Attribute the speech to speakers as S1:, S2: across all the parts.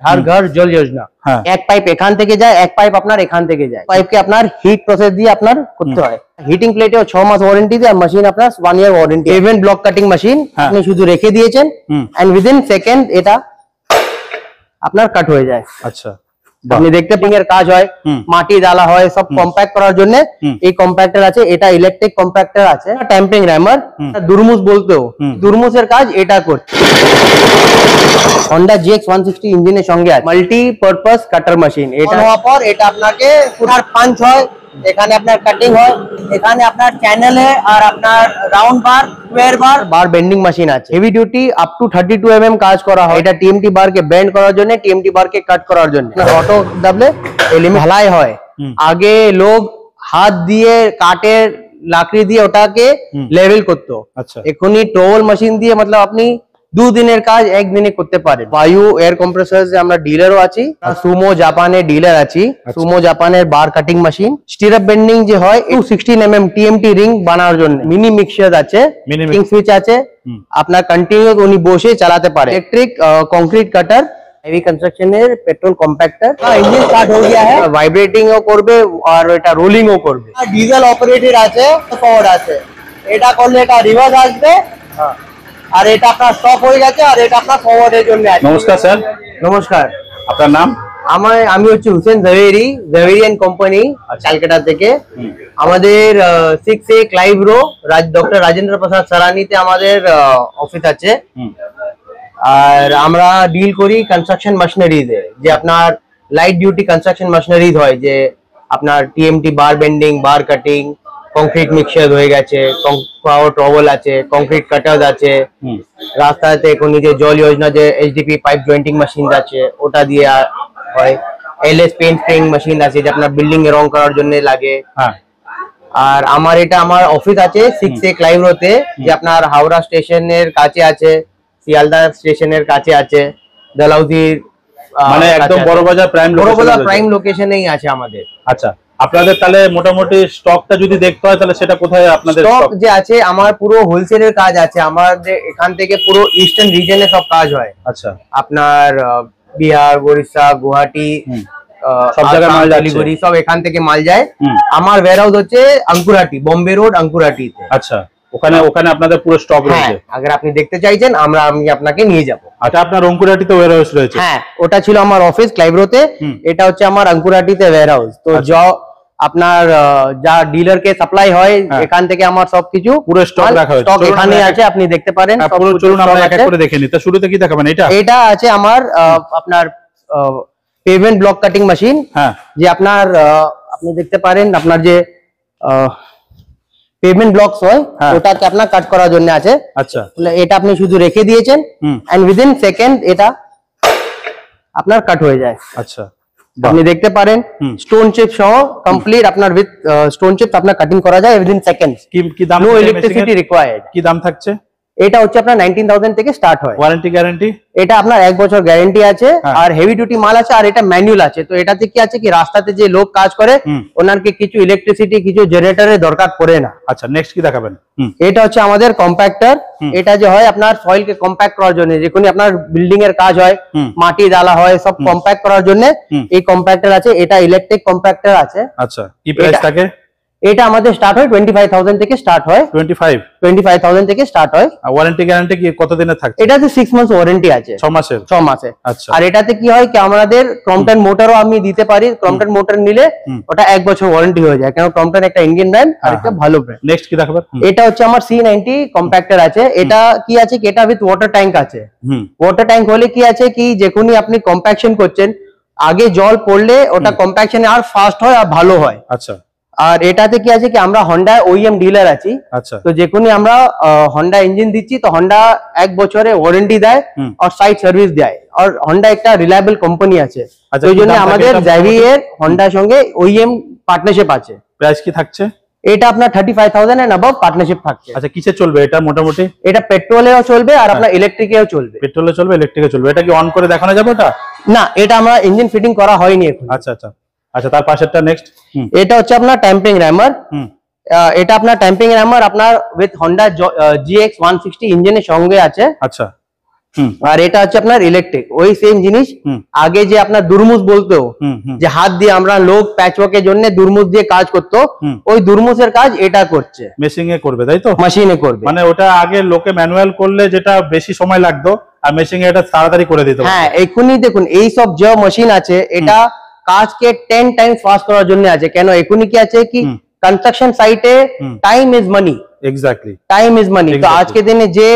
S1: हर घर जल योजना एक पाइप एखान থেকে যায় এক পাইপ আপনার এখান থেকে যায় পাইপকে আপনার হিট প্রসেস দিয়ে আপনার করতে হয় হিটিং প্লেটে 6 মাস ওয়ারেন্টি দিয়ে আর মেশিন আপনার 1 year warranty even block cutting machine আপনি শুধু রেখে দিয়েছেন এন্ড উইদিন সেকেন্ড এটা আপনার কাট হয়ে যায় আচ্ছা আপনি দেখতে পিং এর কাজ হয় মাটি ডালা হয় সব কম্প্যাক্ট করার জন্য এই কম্প্যাক্টর আছে এটা ইলেকট্রিক কম্প্যাক্টর আছে ট্যাম্পিং র‍্যামার দুরমুস বলতেও দুরমুসের কাজ এটা করছে Honda GX 160 ইঞ্জিনের সঙ্গে আছে মাল্টি পারপাস কাটার মেশিন এটা হওয়ার পর এটা আপনাকে পুরো পাঞ্চ হয় এখানে আপনার কাটিং হয় এখানে আপনার চ্যানেলে আর আপনার রাউন্ড বার স্কয়ার বার বেন্ডিং মেশিন আছে heavy duty up to 32 mm কাজ করা হয় এটা টিএমটি বার কে বেন্ড করার জন্য টিএমটি বার কে কাট করার জন্য অটো দাবলে এলিমেন্ট ঢালাই হয় আগে লোক হাত দিয়ে কাটের লাকড়ি দিয়ে ওটাকে লেভেল করতো আচ্ছা এখনি ট্রোল মেশিন দিয়ে मतलब আপনি 2 দিনের কাজ এক দিনে করতে পারেন বায়ু এয়ার কম্প্রেসরস এ আমরা ডিলারও আছি সুমো জাপানের ডিলার আছি সুমো জাপানের bar cutting machine stirrup bending যে হয় 216 mm টিএমটি রিং বানানোর জন্য মিনি মিক্সার আছে কিং সুইচ আছে আপনার কন্টিনিউ উনি বসে চালাতে পারে ইলেকট্রিক কংক্রিট কাটার হেভি কনস্ট্রাকশনের পেট্রোল কম্প্যাক্টর ইঞ্জিন স্টার্ট হয়ে গया है ভাইব্রেটিংও করবে আর এটা রোলিংও করবে ডিজেল অপারেটেড আছে পাওয়ার আছে এটা করলে এটা রিভার্স আসবে হ্যাঁ আর এটা আপনার স্টপ হয়ে গেছে আর এটা আপনার ফরওয়ার্ডের জন্য আছে
S2: নমস্কার স্যার
S1: নমস্কার
S2: আপনার নাম
S1: আমি হচ্ছে হুসেন জাভেরিয়ান কোম্পানি ক্যালকাটা থেকে আমাদের 6A ক্লাইভ রো ডক্টর রাজেন্দ্র প্রসাদ সরানিতে আমাদের অফিস আছে আর আমরা ডিল করি কনস্ট্রাকশন মেশিনারিজ এ যে আপনার লাইট ডিউটি কনস্ট্রাকশন মেশিনারিজ হয় যে আপনার টিএমটি বার বেন্ডিং বার কাটিং কংক্রিট মিক্সার হয়ে গেছে পাওয়ার ট্রবল আছে কংক্রিট কাটার আছে রাস্তাতে কোন যে জল যোজনা যে এইচডিপি পাইপ জয়েন্টিং মেশিন আছে ওটা দিয়ে হয় এলএস পেইন্ট স্প্রেইং মেশিন আছে যে আপনার বিল্ডিং এ রং করার জন্য লাগে আর আমার এটা আমার অফিস আছে 6A ক্লাইভ রোতে যে আপনার হাওড়া স্টেশনের কাছে আছে শিয়ালদা স্টেশনের কাছে আছে দালাউদির
S2: মানে একদম বড়বাজার
S1: প্রাইম লোকেশনেই আছে আমাদের
S2: আচ্ছা আপনাদের তাহলে মোটামুটি স্টকটা যদি দেখতে হয় তাহলে সেটা কোথায় আপনাদের
S1: স্টক যে আছে আমার পুরো হোলসেলের কাজ আছে আমাদের এখান থেকে পুরো ইস্টার্ন রিজনে সব কাজ হয় আচ্ছা আপনার বিহার ওড়িশা গুয়াহাটি
S2: সব জায়গায় মাল যায়
S1: সব এখান থেকে মাল যায় আমার ওয়্যারহাউস হচ্ছে আঙ্কুরহাটি বোম্বে রোড আঙ্কুরহাটিতে
S2: আচ্ছা ওখানে আপনাদের পুরো স্টক রয়েছে
S1: अगर আপনি দেখতে চাইছেন আমি আপনাকে নিয়ে যাব
S2: আচ্ছা আপনার অঙ্কুরহাটিতে ওয়্যারহাউস রয়েছে
S1: হ্যাঁ ওটা ছিল আমার অফিস ক্লাইভ রোতে এটা হচ্ছে আমার অঙ্কুরহাটিতে ওয়্যারহাউস তো আপনার যা ডিলার কে সাপ্লাই হয় এখান থেকে আমার সবকিছু
S2: পুরো স্টক রাখা হয়েছে
S1: স্টক এখানে আছে আপনি দেখতে পারেন
S2: পুরো চলুন আমরা এক এক করে দেখে নিই তো শুরুতে কি দেখাবেন
S1: এটা আছে আমার আপনার পেভমেন্ট ব্লক কাটিং মেশিন যে আপনার আপনি দেখতে পারেন আপনার যে পেভমেন্ট ব্লকস হয় ওটাকে আপনার কাট করার জন্য আছে আচ্ছা এটা আপনি শুধু রেখে দিয়েছেন এন্ড উইদিন সেকেন্ড এটা আপনার কাট হয়ে যায় আচ্ছা আপনি দেখতে পারেন স্টোন চিপ সহ কমপ্লিট আপনার উইথ স্টোন চিপ আপনার কাটিং করা যায় উইদিন সেকেন্ডস
S2: কি দাম
S1: নো ইলেকট্রিসিটি রিকোয়ার্ড
S2: কি দাম থাকছে
S1: এটা হচ্ছে আপনার 19000 থেকে স্টার্ট হয়
S2: ওয়ারেন্টি গ্যারান্টি
S1: এটা আপনার 1 বছর গ্যারান্টি আছে আর হেভি ডিউটি মাল আছে আর এটা ম্যানুয়াল আছে তো এটাতে কি আছে কি রাস্তাতে যে লোক কাজ করে ওনারকে কিছু ইলেকট্রিসিটি কিছু জেনারেটরের দরকার পড়ে না
S2: আচ্ছা নেক্সট কি দেখাবেন
S1: এটা হচ্ছে আমাদের কম্প্যাক্টর এটা যে হয় আপনার সয়েল কে কম্প্যাক্ট করার জন্য যেখানে আপনার বিল্ডিং এর কাজ হয় মাটি ডালা হয় সব কম্প্যাক্ট করার জন্য এই কম্প্যাক্টর আছে এটা ইলেকট্রিক কম্প্যাক্টর আছে
S2: আচ্ছা কি প্রাইস থাকে
S1: এটা আমাদের স্টার্ট হয় 25000 থেকে স্টার্ট হয় 25000 থেকে স্টার্ট হয়
S2: আর ওয়ারেন্টি গ্যারান্টি কি কত দিনের থাকে
S1: এটাতে 6 মাস ওয়ারেন্টি আছে
S2: 6 মাসের
S1: আচ্ছা আর এটাতে কি হয় কি আমাদের ক্রম্পটন মোটরও আমি দিতে পারি ক্রম্পটন মোটর নিলে ওটা 1 বছর ওয়ারেন্টি হয়ে যায় কারণ ক্রম্পটন একটা ইন্ডিয়ান ব্র্যান্ড আর একটা ভালো ব্র্যান্ড
S2: নেক্সট কি দেখাবেন
S1: এটা হচ্ছে আমার C90 কম্প্যাক্টর আছে এটা কি আছে কি এটা উইথ ওয়াটার ট্যাঙ্ক আছে ওয়াটার ট্যাঙ্ক হলে কি আছে কি যখনই আপনি কম্প্যাকশন করছেন আগে জল পড়লে ওটা কম্প্যাকশনে আর ফাস্ট হয় আর ভালো হয়
S2: আচ্ছা
S1: আর এটাতে কি আছে কি আমরা Honda OEM ডিলার আছি আচ্ছা তো যেখানে আমরা Honda ইঞ্জিন দিচ্ছি তো Honda 1 বছরে ওয়ারেন্টি দেয় আর সাইট সার্ভিস দেয় আর Honda একটা রিলায়েবল কোম্পানি আছে তো এই জন্য আমাদের জাভিয়ার Honda সঙ্গে OEM পার্টনারশিপ আছে
S2: প্রাইস কি থাকছে
S1: এটা আপনার 35000 এন্ড अबव পার্টনারশিপ থাকছে
S2: আচ্ছা কিসে চলবে এটা মোটামুটি
S1: এটা পেট্রোলেও চলবে আর আপনার ইলেকট্রিকেও চলবে
S2: পেট্রোলে চলবে ইলেকট্রিকে চলবে এটা কি অন করে দেখানো যাবে ওটা
S1: না এটা আমরা ইঞ্জিন ফিটিং করা হয়নি এখন
S2: আচ্ছা আচ্ছা আচ্ছা তার পাশেরটা নেক্সট
S1: এটা হচ্ছে আপনার ট্যাম্পিং র‍্যামার এটা আপনার ট্যাম্পিং র‍্যামার আপনার উইথ Honda GX 160 ইঞ্জিনের সঙ্গে আছে
S2: আচ্ছা
S1: আর এটা হচ্ছে আপনার ইলেকট্রিক। ওই সেম জিনিস আগে যে আপনার দুরমুজ বলতো, যে হাত দিয়ে আমরা লোক প্যাচওয়ার্কের জন্য দুরমুজ দিয়ে কাজ করতো, ওই দুরমুজের কাজ এটা করছে,
S2: মেশিনে করবে, তাই তো?
S1: মেশিনে করবে।
S2: মানে ওটা আগে লোকে ম্যানুয়াল করলে যেটা বেশি সময় লাগতো, আর মেশিনে এটা তাড়াতাড়ি করে দিতে।
S1: হ্যাঁ, এখনই দেখুন এই সব যে মেশিন আছে এটা কাজকে 10 টাইমস ফাস্ট করার জন্য আছে। কেন? এখনই কি আছে কি কনস্ট্রাকশন সাইটে time is money.
S2: Exactly,
S1: time is money. তো আজকে দিনে যে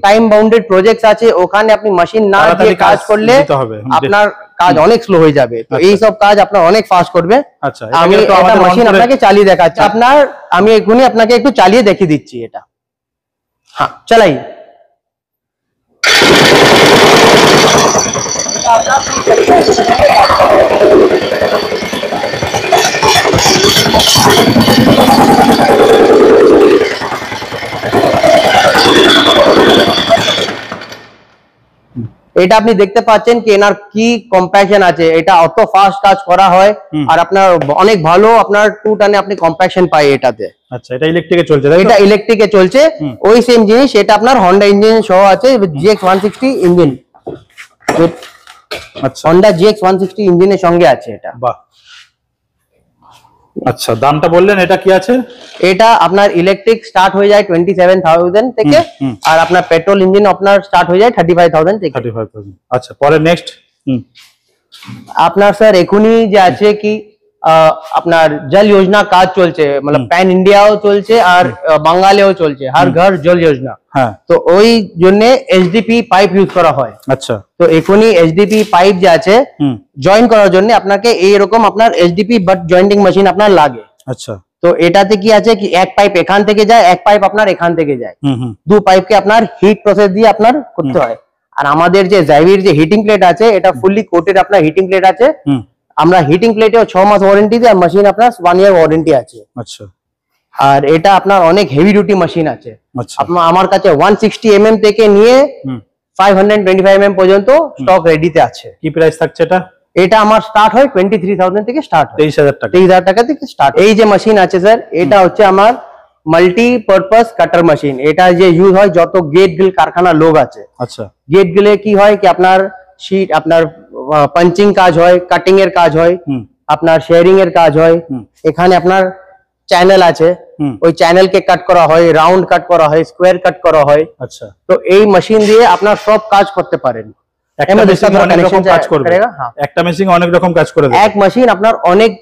S1: টাইম বাউন্ডেড প্রজেক্টস আছে ওখানে আপনি মেশিন না দিয়ে কাজ করলে আপনার কাজ অনেক স্লো হয়ে যাবে। তো এই সব কাজ আপনার অনেক ফাস্ট করবে।
S2: আচ্ছা,
S1: আমি এটা মেশিন আপনাকে চালিয়ে দেখাচ্ছি। আপনার আমি এখনই আপনাকে একটু চালিয়ে দেখিয়ে দিচ্ছি এটা। হ্যাঁ, চালাই। এটা আপনি দেখতে পাচ্ছেন কি এনার কি কম্প্যাকশন আছে, এটা অত ফাস্ট কাজ করা হয় আর আপনার অনেক ভালো আপনার 2 টনে আপনি কম্প্যাকশন পাই এটাতে।
S2: আচ্ছা, এটা ইলেকট্রিকে চলছে?
S1: এটা ইলেকট্রিকে চলছে। ওই সেম জিনিস এটা আপনার হন্ডা ইঞ্জিন সহ আছে, GX 160 ইঞ্জিন।
S2: আচ্ছা,
S1: হন্ডা GX 160 ইঞ্জিনের সঙ্গে আছে এটা।
S2: বাহ। আচ্ছা, দামটা বললেন, এটা কি আছে?
S1: এটা আপনার ইলেকট্রিক স্টার্ট হয়ে যায় 27,000 থেকে, আর আপনার পেট্রোল ইঞ্জিন আপনার স্টার্ট হয়ে যায় 35,000 থেকে।
S2: 35,000। আচ্ছা, পরে নেক্সট
S1: আপনার স্যার এখনই যে আছে কি আপনার জল যোজনা কাজ চলছে, মানে প্যান ইন্ডিয়াও চলছে আর বাঙালিও চলছে, হর ঘর জল যোজনা।
S2: হ্যাঁ,
S1: তো ওই জন্য HDPE পাইপ ইউজ করা হয়।
S2: আচ্ছা,
S1: তো এখনই HDPE পাইপ যে আছে জয়েন করার জন্য আপনাকে এইরকম আপনার HDPE বাট জয়েন্টিং মেশিন আপনার লাগে।
S2: আচ্ছা,
S1: তো এটাতে কি আছে কি এক পাইপ এখান থেকে যায়, এক পাইপ আপনার এখান থেকে যায়, দু পাইপকে আপনার হিট প্রসেস দিয়ে আপনার করতে হয়। আর আমাদের যে জাইভির যে হিটিং প্লেট আছে এটা ফুললি কোটেড আপনার হিটিং প্লেট আছে। আমরা হিটিং প্লেটেও 6 মাস ওয়ারেন্টি দিই আর মেশিন আপনার 1 ইয়ার ওয়ারেন্টি আছে।
S2: আচ্ছা,
S1: আর এটা আপনার অনেক হেভি ডিউটি মেশিন আছে।
S2: আচ্ছা,
S1: আমার কাছে 160 mm থেকে নিয়ে 525 mm পর্যন্ত স্টক রেডিতে আছে।
S2: কি প্রাইস থাকছে এটা?
S1: এটা আমার স্টার্ট হয় 23,000 থেকে স্টার্ট হয়।
S2: 23,000 টাকা।
S1: 23,000 টাকা থেকে স্টার্ট। এই যে মেশিন আছে স্যার এটা হচ্ছে আমার মাল্টিপারপাস কাটার মেশিন। এটা যে ইউজ হয় যত গেট গ্রিল কারখানা লোক আছে।
S2: আচ্ছা,
S1: গেট গ্রিলে কি হয় কি আপনার শীট আপনার পাঞ্চিং কাজ হয়, কাটিং এর কাজ হয়, আপনার শেয়ারিং এর কাজ হয়। এখানে আপনার চ্যানেল আছে, ওই চ্যানেলকে কাট করা হয়, রাউন্ড কাট করা হয়, স্কোয়ার কাট করা হয়।
S2: আচ্ছা,
S1: তো এই মেশিন দিয়ে আপনার সব কাজ করতে পারেন।
S2: একটা মেশিন অনেক রকম কাজ করবে। একটা মেশিন অনেক রকম কাজ করে দেবে।
S1: এক মেশিন আপনার অনেক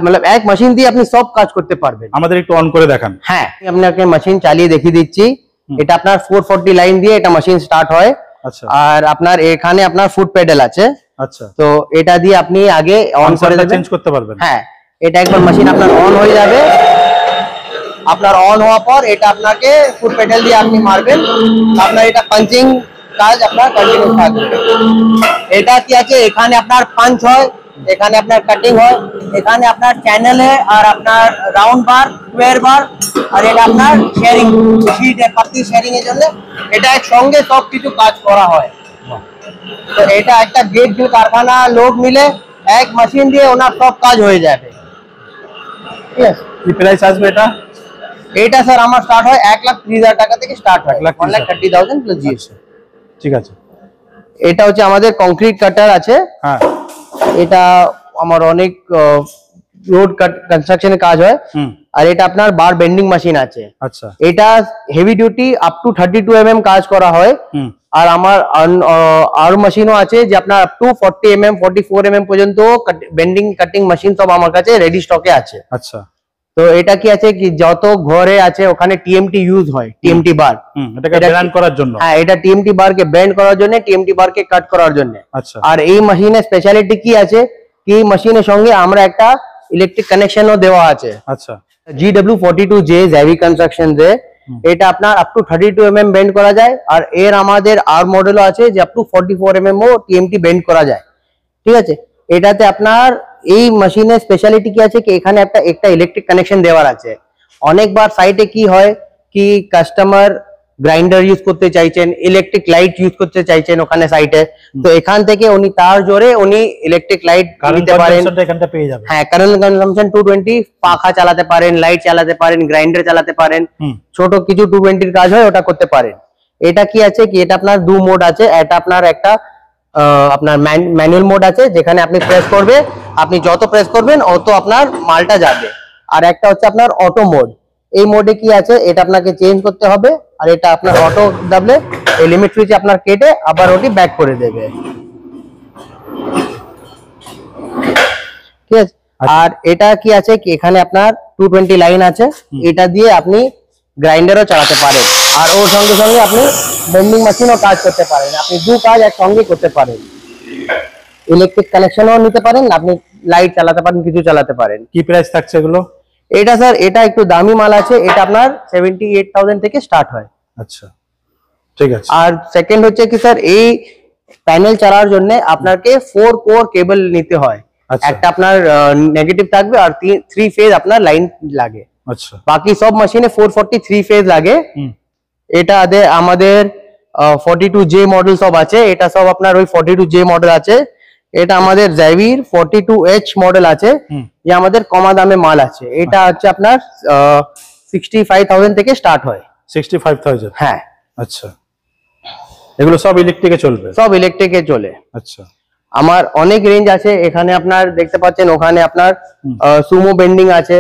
S1: মানে এক মেশিন দিয়ে আপনি সব কাজ করতে পারবেন।
S2: আমাদের একটু অন করে দেখান।
S1: হ্যাঁ, আমি আপনাকে মেশিন চালিয়ে দেখিয়ে দিচ্ছি। এটা আপনার 440 লাইন দিয়ে এটা মেশিন স্টার্ট হয়।
S2: আচ্ছা,
S1: আর আপনার এখানে আপনার ফুট পেডেল আছে।
S2: আচ্ছা,
S1: তো এটা দিয়ে আপনি আগে অন করে দেবেন,
S2: চেঞ্জ করতে পারবেন।
S1: হ্যাঁ, এটা একবার মেশিন আপনার অন হয়ে যাবে। আপনার অন হওয়ার পর এটা আপনাকে ফুট পেডেল দিয়ে আপনি মারবেন, আপনার এটা পাঞ্চিং কাজ আপনার কন্টিনিউ থাকবে। এটা কি আছে এখানে আপনার পাঞ্চ হয়, এখানে আপনার কাটিং হয়, এখানে আপনার চ্যানেলে আর আপনার রাউন্ড বার, স্কোয়ার বার, আর এটা আপনার শেয়ারিং শীট এর পাতি শেয়ারিং এর জন্য এটা একসঙ্গে সব কিছু কাজ করা হয়। তো এটা একটা গেট গ্রিল কারখানা লোক মিলে এক মেশিন দিয়ে ওনার সব কাজ হয়ে যাবে। ঠিক আছে,
S2: কি প্রাইস আসবে এটা?
S1: এটা স্যার আমার স্টার্ট হয় 1,30,000 টাকা থেকে স্টার্ট হয়, 1,30,000 প্লাস জিএসটি।
S2: ঠিক আছে,
S1: এটা হচ্ছে আমাদের কংক্রিট কাটার আছে।
S2: হ্যাঁ,
S1: এটা আমার অনেক রোড কনস্ট্রাকশনের কাজ হয়। আর এটা আপনার বার বেন্ডিং মেশিন আছে।
S2: আচ্ছা,
S1: এটা heavy duty up to 32 mm কাজ করা হয়। আর আমার আর মেশিনও আছে যে আপনার আপ টু 40 mm 44 mm পর্যন্ত বেন্ডিং কাটিং মেশিন সব আমার কাছে রেডি স্টকে আছে।
S2: আচ্ছা,
S1: তো এটা কি আছে কি যত ঘরে আছে ওখানে TMT ইউজ হয়, TMT বার।
S2: এটাকে ব্যান্ড করার জন্য।
S1: হ্যাঁ, এটা TMT বার কে ব্যান্ড করার জন্য, TMT বার কে কাট করার জন্য।
S2: আচ্ছা,
S1: আর এই মেশিনের স্পেশালিটি কি আছে কি এই মেশিনের সঙ্গে আমরা একটা ইলেকট্রিক কানেকশনও দেওয়া আছে।
S2: আচ্ছা,
S1: GW42J জাইভি কনস্ট্রাকশন যে এটা আপনার আপ টু 32 mm বেন্ড করা যায়। আর এর আমাদের আর মডেলও আছে যে আপ টু 44 mm ও TMT বেন্ড করা যায়। ঠিক আছে, এটাতে আপনার এই মেশিনের স্পেশালিটি কি আছে কি এখানে একটা ইলেকট্রিক কানেকশন দেওয়ার আছে। অনেকবার সাইটে কি হয় কি কাস্টমার গ্রাইন্ডার ইউজ করতে চাইছেন, ইলেকট্রিক লাইট ইউজ করতে চাইছেন ওখানে সাইটে, তো এখান থেকে উনি তার জোরে উনি ইলেকট্রিক লাইট নিতে পারেন।
S2: এখানটা পেয়ে যাবেন।
S1: হ্যাঁ, কারেন্ট কনজাম্পশন 220, পাখা চালাতে পারেন, লাইট চালাতে পারেন, গ্রাইন্ডার চালাতে পারেন, ছোট কিছু 220 এর কাজ হয় ওটা করতে পারেন। এটা কি আছে কি এটা আপনার দু মোড আছে, এটা আপনার একটা আপনার ম্যানুয়াল মোড আছে যেখানে আপনি প্রেস করবে, আপনি যত প্রেস করবেন অত আপনার মালটা যাবে। আর একটা হচ্ছে আপনার অটো মোড, এই মোডে কি আছে এটা আপনাকে চেঞ্জ করতে হবে, আর এটা আপনার অটো দাবলে এই লিমিট সুইচ আপনার কেটে আবার ওটি ব্যাক করে দেবে, ঠিক আছে। আর এটা কি আছে কি এখানে আপনার 220 লাইন আছে, এটা দিয়ে আপনি গ্রাইন্ডারও চালাতে পারেন, আর ওর সঙ্গে সঙ্গে আপনি বেন্ডিং মেশিনও কাজ করতে পারেন, আপনি দু কাজ একসঙ্গে করতে পারেন। ইলেকট্রিক কানেকশনও নিতে পারেন, আপনি লাইট চালাতে পারেন, কিছু চালাতে পারেন।
S2: কি প্রাইস থাকছে এগুলো?
S1: এটা স্যার এটা একটু দামি মাল আছে, এটা আপনার 78,000 থেকে স্টার্ট হয়।
S2: আচ্ছা ঠিক আছে।
S1: আর সেকেন্ড হচ্ছে কি স্যার এই প্যানেল চালানোর জন্য আপনাকে 4 কোর কেবল নিতে হয়, একটা আপনার নেগেটিভ থাকবে আর 3 ফেজ আপনার লাইন লাগে।
S2: আচ্ছা,
S1: বাকি সব মেশিনে 443 ফেজ লাগে। এটা আমাদের 42J মডেল সব আছে, এটা সব আপনার ওই 42J মডেল আছে। এটা আমাদের জাইভির 42H মডেল আছে, যে আমাদের কমা দামে মাল আছে। এটা হচ্ছে আপনার 65,000 থেকে স্টার্ট হয়।
S2: 65,000?
S1: হ্যাঁ।
S2: আচ্ছা, এগুলো সব ইলেকট্রিকে চলবে?
S1: সব ইলেকট্রিকে চলে।
S2: আচ্ছা,
S1: আমার অনেক রেঞ্জ আছে, এখানে আপনার দেখতে পাচ্ছেন, ওখানে আপনার সুমো বেন্ডিং আছে,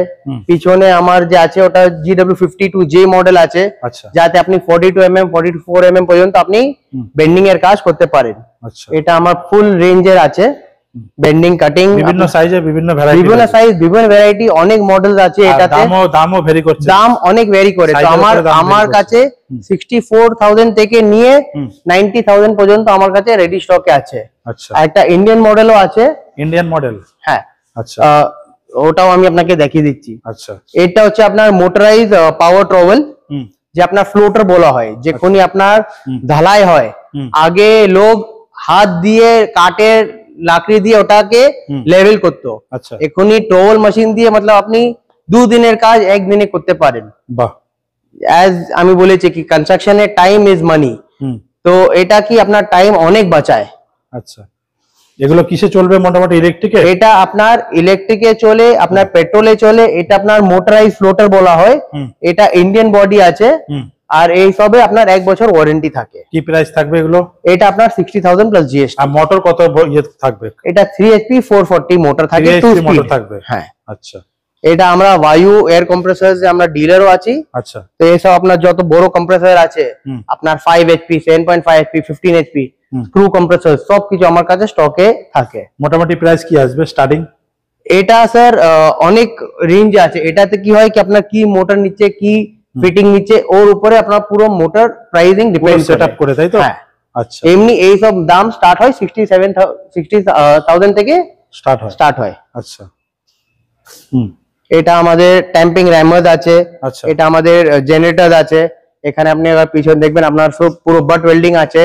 S1: পিছনে আমার যে আছে ওটা GW52J মডেল আছে, যাতে আপনি 42mm 44mm পর্যন্ত আপনি বেন্ডিং এর কাজ করতে পারেন।
S2: আচ্ছা,
S1: এটা আমার ফুল রেঞ্জের আছে, বেন্ডিং কাটিং
S2: বিভিন্ন সাইজে, বিভিন্ন ভ্যারাইটি,
S1: বিভিন্ন সাইজ, বিভিন্ন ভ্যারাইটি, অনেক মডেলস আছে। এটাতে
S2: দামও ভ্যারি করছে,
S1: দাম অনেক ভ্যারি করে। তো আমার কাছে 64,000 থেকে নিয়ে 90,000 পর্যন্ত আমার কাছে রেডি স্টকে আছে।
S2: আচ্ছা,
S1: একটা ইন্ডিয়ান মডেলও আছে।
S2: Indian model?
S1: হ্যাঁ।
S2: আচ্ছা,
S1: ওটাও আমি আপনাকে দেখিয়ে দিচ্ছি।
S2: আচ্ছা,
S1: এটা হচ্ছে আপনার মোটরাইজ পাওয়ার ট্রোভেল, যে আপনার ফ্লোটার বলা হয়, যেখানে আপনার ঢালাই হয়। আগে লোক হাত দিয়ে কাঠের লাকড়ি দিয়ে ওটাকে লেভেল করতো, এখনই ট্রোভেল মেশিন দিয়ে মতলব আপনি 2 দিনের কাজ 1 দিনে করতে পারেন।
S2: বাহ।
S1: অ্যাজ আমি বলেছি কি কনস্ট্রাকশনে টাইম ইজ মানি, তো এটা কি আপনার টাইম অনেক বাঁচায়।
S2: আচ্ছা, এগুলো কিসে চলবে মোটামুটি? ইলেকট্রিকে? এটা
S1: আপনার ইলেকট্রিকে চলে, আপনার পেট্রোলে চলে। এটা আপনার মোটরাইজ ফ্লোটার বলা হয়। এটা ইন্ডিয়ান বডি আছে, আর এই সবে আপনার 1 বছর ওয়ারেন্টি থাকে।
S2: কি প্রাইস থাকবে এগুলো?
S1: এটা আপনার 60,000 প্লাস জিএসটি।
S2: আর মোটর কত থাকবে?
S1: এটা 3 HP 440 মোটর থাকে, 2 স্পিড
S2: থাকবে।
S1: হ্যাঁ।
S2: আচ্ছা,
S1: এটা আমরা বায়ু এয়ার কম্প্রেসর যে আমরা ডিলারও আছি।
S2: আচ্ছা,
S1: তো এইসব আপনার যত বড় কম্প্রেসর আছে, আপনার 5 HP 7.5 HP 15 HP screw compressor সবকিছু আমার কাছে স্টকে থাকে।
S2: মোটামুটি প্রাইস কি আসবে স্টার্টিং?
S1: এটা স্যার অনেক রেঞ্জ আছে। এটাতে কি হয় কি আপনার কি মোটর নিচ্ছে, কি ফিটিং নিচ্ছে, ওর উপরে আপনার পুরো মোটর প্রাইসিং ডিপেন্ড
S2: সেটআপ করে, তাই তো?
S1: হ্যাঁ।
S2: আচ্ছা,
S1: এমনি এই সব দাম স্টার্ট হয় 60,000 থেকে স্টার্ট হয়।
S2: আচ্ছা,
S1: এটা আমাদের ট্যাম্পিং র্যামার আছে। এটা আমাদের জেনারেটর আছে। এখানে আপনি আবার পিছনে দেখবেন আপনার সব পুরো বাট ওয়েল্ডিং আছে।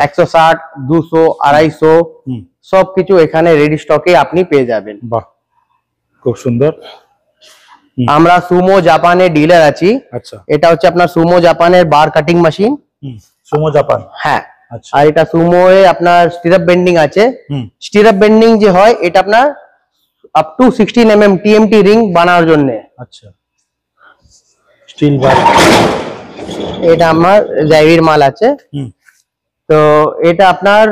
S1: 160 200 250 সবকিছু এখানে রেডি স্টকে আপনি পেয়ে যাবেন।
S2: বাহ, খুব সুন্দর।
S1: আমরা সুমো জাপানের ডিলার আছি।
S2: আচ্ছা,
S1: এটা হচ্ছে আপনার সুমো জাপানের bar cutting machine.
S2: Sumo Japan?
S1: হ্যাঁ। আর এটা সুমো এ আপনার স্টিরাপ বেন্ডিং আছে। স্টিরাপ বেন্ডিং যে হয় এটা আপনার up to 16mm TMT ring বানানোর জন্য।
S2: আচ্ছা, স্টিল বার।
S1: এটা আমার জাইভির মাল আছে। তো এটা আপনার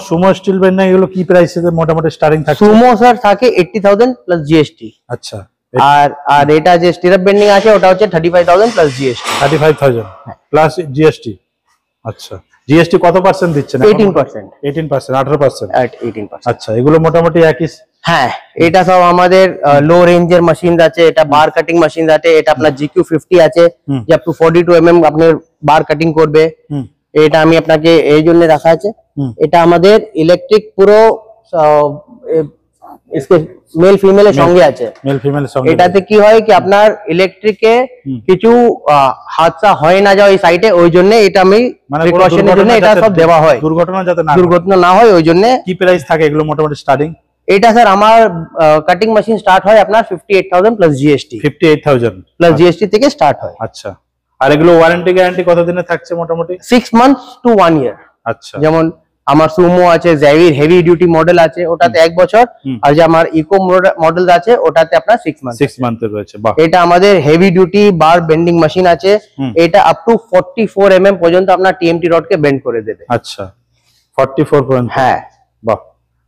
S2: সুমো স্টিল বেন্ডিং, এগুলো কি প্রাইসে মোটামুটি স্টার্টিং থাকে?
S1: সুমো স্যার থাকে 80,000 প্লাস জিএসটি।
S2: আচ্ছা,
S1: আর এটা যে স্টিরাপ বেন্ডিং আছে ওটা হচ্ছে 35,000 প্লাস জিএসটি।
S2: 35,000 plus GST. আচ্ছা, জিএসটি কত পার্সেন্ট দিচ্ছেন?
S1: 18%।
S2: 18%?
S1: 18%।
S2: আচ্ছা, এগুলো মোটামুটি একই?
S1: হ্যাঁ, এটা সব আমাদের লো রেঞ্জের মেশিন আছে। এটা বার কাটিং মেশিন আছে। এটা আপনার GQ50 আছে, যে আপ টু 42mm আপনার বার কাটিং করবে। এটা আমি আপনাকে এই জন্য রাখা আছে। এটা আমাদের ইলেকট্রিক পুরো মেল ফিমেলের সঙ্গে আছে।
S2: মেল ফিমেলের সঙ্গে।
S1: এটাতে কি হয় কি আপনার ইলেকট্রিকে কিছু হাদসা হয় না যায় ওই সাইডে, ওই জন্য এটা আমি প্রিকশনের জন্য এটা সব দেওয়া হয়, দুর্ঘটনা না হয় ওই জন্য।
S2: কি প্রাইস থাকে এগুলো মোটামুটি স্টার্টিং?
S1: এটা স্যার আমার কাটিং মেশিন স্টার্ট হয় আপনার 58,000 প্লাস জিএসটি।
S2: 58,000
S1: প্লাস জিএসটি থেকে স্টার্ট হয়।
S2: আচ্ছা, আর এগুলো ওয়ারেন্টি গ্যারান্টি কত দিনে থাকছে মোটামুটি?
S1: 6 months to 1 year।
S2: আচ্ছা,
S1: যেমন আমার সুমো আছে, জ্যাভির হেভি ডিউটি মডেল আছে, ওটাতে 1 বছর। আর যে আমার ইকো মডেল আছে ওটাতে আপনার 6 মান্থ।
S2: 6 মান্থের রয়েছে। বাহ,
S1: এটা আমাদের হেভি ডিউটি বার বেন্ডিং মেশিন আছে। এটা আপ টু 44 mm পর্যন্ত আপনার টিএমটি রড কে বেন্ড করে দেবে।
S2: আচ্ছা, 44 পর্যন্ত।
S1: হ্যাঁ,
S2: বাহ,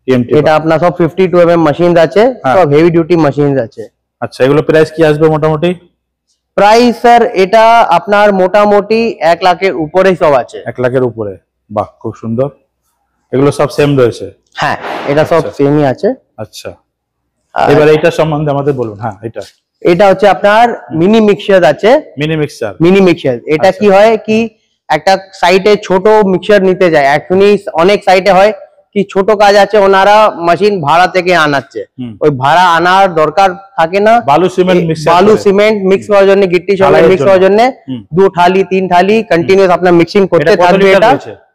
S2: টিএমটি।
S1: এটা আপনার সব 52 mm মেশিন আছে, সব হেভি ডিউটি মেশিন আছে।
S2: আচ্ছা, এগুলো প্রাইস কি আসবে মোটামুটি?
S1: প্রাইস স্যার এটা আপনার মোটামুটি 1 লাখের উপরেই সব আছে।
S2: 1 লাখের উপরে। বাহ, খুব সুন্দর। এগুলো সব সেম রয়েছে?
S1: হ্যাঁ, এটা সব সেমই আছে।
S2: আচ্ছা, এবার এইটা সম্বন্ধে আমাদের বলুন। হ্যাঁ,
S1: এটা হচ্ছে আপনার মিনি মিক্সার আছে। মিনি মিক্সার এটা কি হয় কি একটা সাইটে ছোট মিক্সার নিতে যায়, এখনই অনেক সাইটে হয় কি ছোট কাজ আছে, ওনারা মেশিন ভাড়া থেকে আনাচ্ছে, ওই ভাড়া আনার দরকার থাকে না। বালু সিমেন্ট মিক্স করার জন্য, গিট্টি সঙ্গে মিক্স করার জন্য 2 থালি 3 থালি কন্টিনিউয়াস আপনার মিক্সিং করতে থাকবে। এটা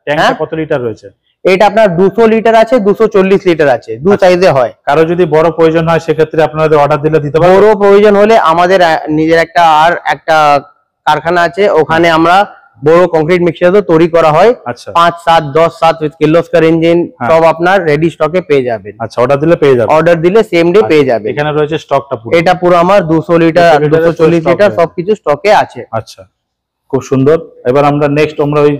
S2: ট্যাঙ্কটা কত লিটার রয়েছে?
S1: এটা আপনার 200 লিটার আছে, 240 লিটার আছে, দু সাইজে হয়।
S2: কারো যদি বড় প্রয়োজন হয় সেক্ষেত্রে আপনাদের অর্ডার দিলে দিতে পারবেন?
S1: বড় প্রয়োজন হলে আমাদের নিজের একটা কারখানা আছে, ওখানে আমরা বড় কংক্রিট মিক্সার তো তৈরি করা হয়। 5, 7, 10, 7 উইথ কির্লোস্কার ইঞ্জিন সব আপনার রেডি স্টকে পেয়ে যাবেন।
S2: আচ্ছা, অর্ডার দিলে পেয়ে যাবেন?
S1: অর্ডার দিলে সেম ডে পেয়ে যাবে।
S2: এখানে রয়েছে স্টকটা পুরো?
S1: এটা পুরো আমার 200 লিটার 240 লিটার সবকিছু স্টকে আছে।
S2: আচ্ছা, খুব সুন্দর। এবার আমরা নেক্সট ওই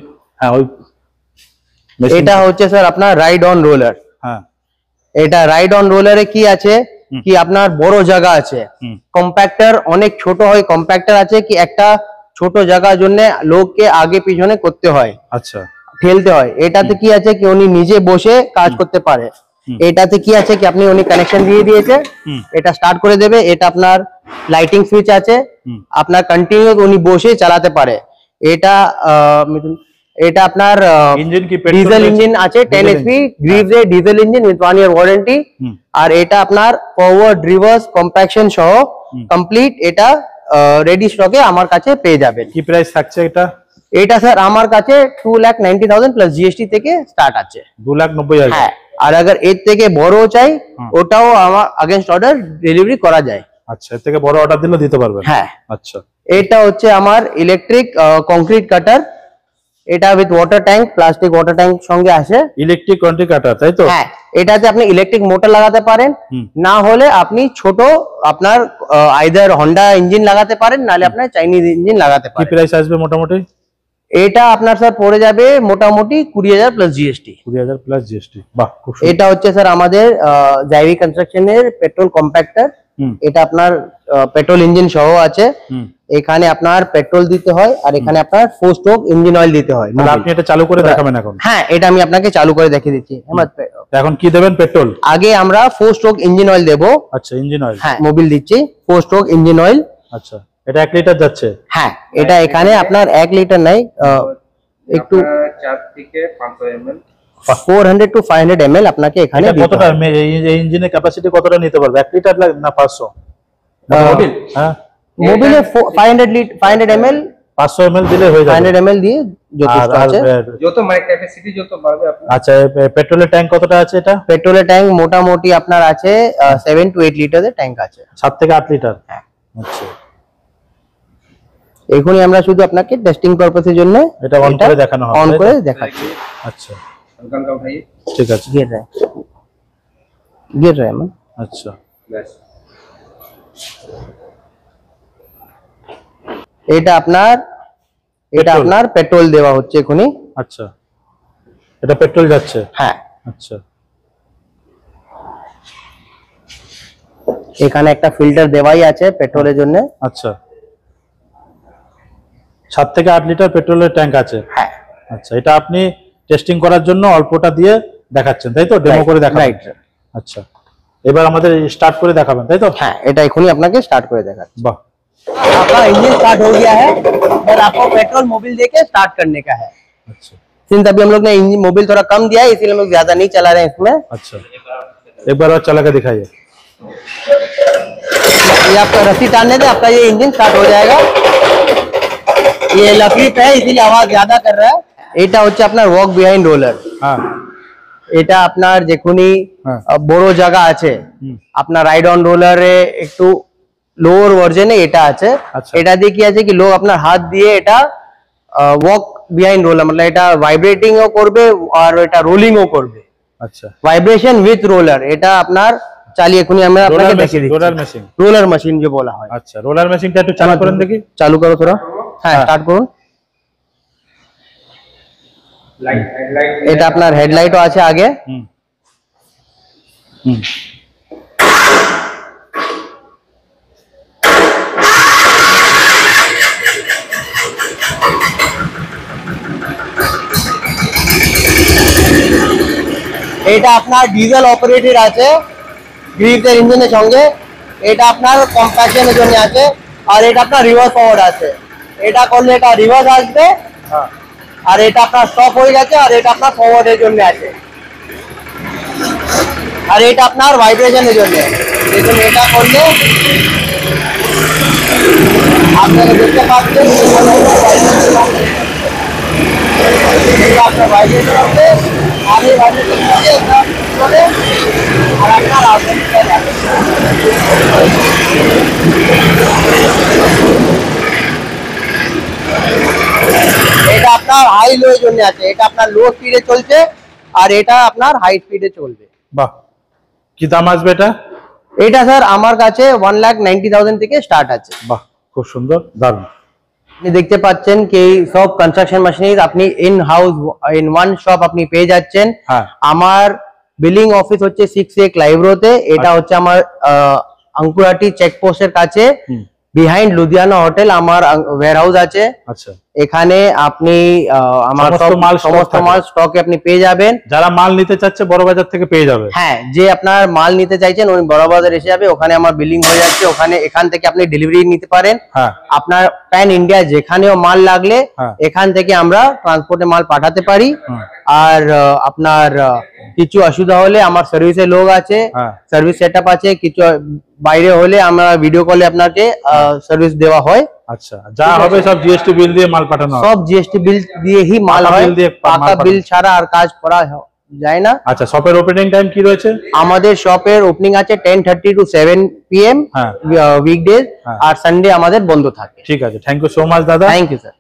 S1: এটা হচ্ছে স্যার আপনার রাইড অন রোলার।
S2: হ্যাঁ,
S1: এটা রাইড অন রোলারে কি আছে কি আপনার বড় জায়গা আছে, কম্প্যাক্টর অনেক ছোট হয়, কম্প্যাক্টর আছে কি একটা ছোট জায়গার জন্য লোককে আগে পিছনে করতে হয়।
S2: আচ্ছা,
S1: ঠেলতে হয়। এটাতে কি আছে কি উনি নিজে বসে কাজ করতে পারে। এটাতে কি আছে কি আপনি উনি কানেকশন দিয়ে দিয়েছে, এটা স্টার্ট করে দেবে। এটা আপনার লাইটিং সুইচ আছে, আপনার কন্টিনিউ উনি বসে চালাতে পারে। এটা আপনার
S2: ইঞ্জিন কি
S1: ডিজেল ইঞ্জিন আছে, 10 HP গ্রিভস এর diesel engine with 1 year warranty. আর এটা আপনার ফরওয়ার্ড রিভার্স কম্প্যাকশন সহ কমপ্লিট এটা রেডি স্টকে আমার কাছে পেয়ে যাবেন।
S2: কি প্রাইস থাকছে এটা?
S1: এটা স্যার আমার কাছে 2,90,000 প্লাস জিএসটি থেকে স্টার্ট আছে।
S2: 2,90,000।
S1: হ্যাঁ, আর अगर এর থেকে বড় চাই ওটাও আমার अगेंस्ट অর্ডার ডেলিভারি করা যায়।
S2: আচ্ছা, এর থেকে বড় অর্ডার দিলে দিতে পারবেন?
S1: হ্যাঁ।
S2: আচ্ছা,
S1: এটা হচ্ছে আমার ইলেকট্রিক কংক্রিট কাটার। এটা with water tank, plastic water tank সঙ্গে আসে।
S2: ইলেকট্রিক কংক্রিট কাটার, তাই তো?
S1: হ্যাঁ, এটাতে আপনি ইলেকট্রিক মোটর লাগাতে পারেন, না হলে আপনি ছোট আপনার আইদার হন্ডা ইঞ্জিন লাগাতে পারেন, নালে আপনার চাইনিজ ইঞ্জিন লাগাতে পারেন।
S2: কি প্রাইস আসবে মোটামুটি?
S1: এটা আপনার স্যার পড়ে যাবে মোটামুটি 20,000 প্লাস জিএসটি।
S2: 20,000 plus GST. বাহ, খুব সুন্দর।
S1: এটা হচ্ছে স্যার আমাদের জাইভি কনস্ট্রাকশনের পেট্রোল কম্প্যাক্টর। এটা আপনার পেট্রোল ইঞ্জিন সহ আছে। এখানে আপনার পেট্রোল দিতে হয় আর এখানে আপনার 4 স্ট্রোক ইঞ্জিন অয়েল দিতে হয়।
S2: আপনি এটা চালু করে দেখাবেন এখন?
S1: হ্যাঁ, এটা আমি আপনাকে চালু করে দেখিয়ে দিচ্ছি।
S2: এখন কি দেবেন? পেট্রোল
S1: আগে আমরা 4 স্ট্রোক ইঞ্জিন অয়েল দেবো।
S2: আচ্ছা, ইঞ্জিন অয়েল।
S1: হ্যাঁ, মোবিল দিচ্ছি 4 স্ট্রোক ইঞ্জিন অয়েল।
S2: আচ্ছা, এটা 1 লিটার যাচ্ছে?
S1: হ্যাঁ, এটা এখানে আপনার 1 লিটার নাই, একটু
S3: 4 থেকে 500 ml
S1: 400 to 500 ml আপনাকে এখানে দিতে
S2: কতটা
S1: হবে।
S2: এই ইঞ্জিনের ক্যাপাসিটি কতটা নিতে পারবে? 1 লিটার না 500?
S1: মোবিল,
S2: হ্যাঁ,
S1: মোবিলে 500 ml
S2: 500 ml দিলে হয়ে যাবে।
S1: 500 ml দিয়ে যথেষ্ট আছে।
S3: যত মানে ক্যাপাসিটি যত বাড়বে আপনার।
S2: আচ্ছা, পেট্রোলের ট্যাঙ্ক কতটা আছে এটা?
S1: পেট্রোলের ট্যাঙ্ক মোটামুটি আপনার আছে 7 to 8 লিটারের ট্যাঙ্ক আছে।
S2: 7 থেকে 8 লিটার।
S1: হ্যাঁ।
S2: আচ্ছা,
S1: এখনই আমরা শুধু আপনাকে টেস্টিং পারপাসের জন্য
S2: এটা অন করে দেখানো হবে।
S1: অন করে দেখাচ্ছি।
S2: আচ্ছা,
S3: हल्का हल्का उठाइए।
S2: ঠিক আছে।
S1: गिर रहा है मैम।
S2: আচ্ছা,
S3: बस
S1: এটা আপনার পেট্রোল দেওয়া হচ্ছে এখনই।
S2: আচ্ছা, এটা পেট্রোল যাচ্ছে?
S1: হ্যাঁ।
S2: আচ্ছা,
S1: এখানে একটা ফিল্টার দেওয়াই আছে পেট্রোলের জন্য।
S2: আচ্ছা, 7 থেকে 8 লিটার পেট্রোলের ট্যাঙ্ক আছে?
S1: হ্যাঁ।
S2: আচ্ছা, এটা আপনি টেস্টিং করার জন্য অল্পটা দিয়ে দেখাচ্ছেন, তাই তো? ডেমো করে দেখাবেন? আচ্ছা, এবার আমাদের স্টার্ট করে দেখাবেন, তাই তো?
S1: हाँ, এটা এখনই আপনাকে স্টার্ট করে দেখাচ্ছি।
S2: বাহ,
S1: आपका इंजन स्टार्ट हो गया है, और आपको पेट्रोल मोबिल देके स्टार्ट करने का है।
S2: अच्छा,
S1: सिंस अभी हम लोग ने इंजन मोबिल थोड़ा कम दिया है, इसीलिए हम लोग ज्यादा नहीं चला रहे हैं इसमें।
S2: अच्छा, एक बार और चला के दिखाइए।
S1: ये आपका रस्सी टालने से आपका ये इंजन स्टार्ट हो जाएगा। ये लकड़ी पे है इसीलिए आवाज ज्यादा कर रहा है। এটা হচ্ছে আপনার ওয়াক বিহাইন্ড রোলার।
S2: হ্যাঁ,
S1: এটা আপনার যেখুনি বড় জায়গা আছে, আপনার রাইড অন রোলারে একটু লোয়ার ভার্জনে এটা আছে। এটা দিয়ে কি আছে কি লোক আপনার হাত দিয়ে এটা ওয়াক বিহাইন্ড রোলার, মানে এটা ভাইব্রেটিং ও করবে আর এটা রোলিং ও করবে।
S2: আচ্ছা,
S1: ভাইব্রেশন উইথ রোলার, এটা আপনার চালিয়ে এখনই আমরা আপনাকে দেখিয়ে দিচ্ছি।
S2: রোলার মেশিন,
S1: রোলার মেশিন যে বলা হয়।
S2: আচ্ছা, রোলার মেশিনটা একটু চালু করেন দেখি।
S1: চালু করো তোরা। হ্যাঁ, স্টার্ট করুন।
S3: লাইট হেডলাইট
S1: এটা আপনার হেডলাইটও আছে আগে।
S2: হুম হুম
S1: এটা আপনার ডিজেল অপারেটেড আছে গ্রিপের ইঞ্জিনের সঙ্গে। এটা আপনার কম্প্যাকশনের জন্য আছে, আর এটা আপনার রিভার্স ফরওয়ার্ড আছে। এটা করলে এটা রিভার্স আসবে, আর এটা আপনার স্টপ হয়ে গেছে, আর এটা আপনার ফরওয়ার্ডের জন্য আছে, আর এটা আপনার ভাইব্রেশনের জন্য। দেখুন এটা করলে আপনারা দেখতে পাচ্ছেন এটা আপনার ভাইব্রেশন হবে, আর এই ভাইব্রেশন থেকে এটা করে আর আপনার আউটপুটটা যাবে। এটা আপনার হাই লো এর জন্য আছে। এটা আপনার লো স্পিডে চলছে, আর এটা আপনার হাই স্পিডে চলবে।
S2: বাহ, কি দাম আসবে এটা?
S1: এটা স্যার আমার কাছে 1,90,000 থেকে স্টার্ট আছে।
S2: বাহ, খুব সুন্দর, দারুণ।
S1: আপনি দেখতে পাচ্ছেন কি সব কনস্ট্রাকশন মেশিনারি আপনি in house in one shop আপনি পেয়ে যাচ্ছেন।
S2: হ্যাঁ।
S1: আমার বিলিং অফিস হচ্ছে 6A ক্লাইভরোতে। এটা হচ্ছে আমার আঙ্কুরাটি চেকপোস্টের কাছে বিহাইন্ড লুধিয়ানা হোটেল আমার ওয়্যার হাউস আছে।
S2: আচ্ছা,
S1: এখানে আপনি আমার সমস্ত মাল স্টকে আপনি পেয়ে যাবেন।
S2: যারা মাল নিতে চাচ্ছে বড় বাজার থেকে পেয়ে যাবে।
S1: হ্যাঁ, যে আপনার মাল নিতে চাইছেন ওই বড় বাজার এসে যাবে, ওখানে আমার বিলিং হয়ে যাচ্ছে। ওখানে এখান থেকে আপনি ডেলিভারি নিতে পারেন।
S2: হ্যাঁ,
S1: আপনার প্যান ইন্ডিয়া যেখানেও মাল লাগলে
S2: হ্যাঁ।
S1: এখান থেকে আমরা ট্রান্সপোর্টে মাল পাঠাতে পারি। আর আপনার কিছু অসুবিধা হলে আমার সার্ভিসের লোক আছে,
S2: হ্যাঁ।
S1: সার্ভিস সেটআপ আছে। কিছু বাইরে হলে আমরা ভিডিও কলে আপনাকে সার্ভিস দেওয়া হয়।
S2: আচ্ছা, যা হবে সব জিএসটি বিল দিয়ে মাল পাঠানো হবে?
S1: সব জিএসটি বিল দিয়ে হি মাল
S2: পাকা
S1: হয়,
S2: বিল দিয়ে মাল
S1: পাকা বিল ছাড়া আর কাজ করা যায় না।
S2: আচ্ছা, শপের ওপেনিং টাইম কি রয়েছে?
S1: আমাদের শপের ওপেনিং আছে 10:30 to 7 PM
S2: হ্যাঁ।
S1: উইকডেজ,
S2: হ্যাঁ।
S1: আর সানডে আমাদের বন্ধ থাকে।
S2: ঠিক আছে, থ্যাংক ইউ সো মাচ দাদা।
S1: Thank you sir.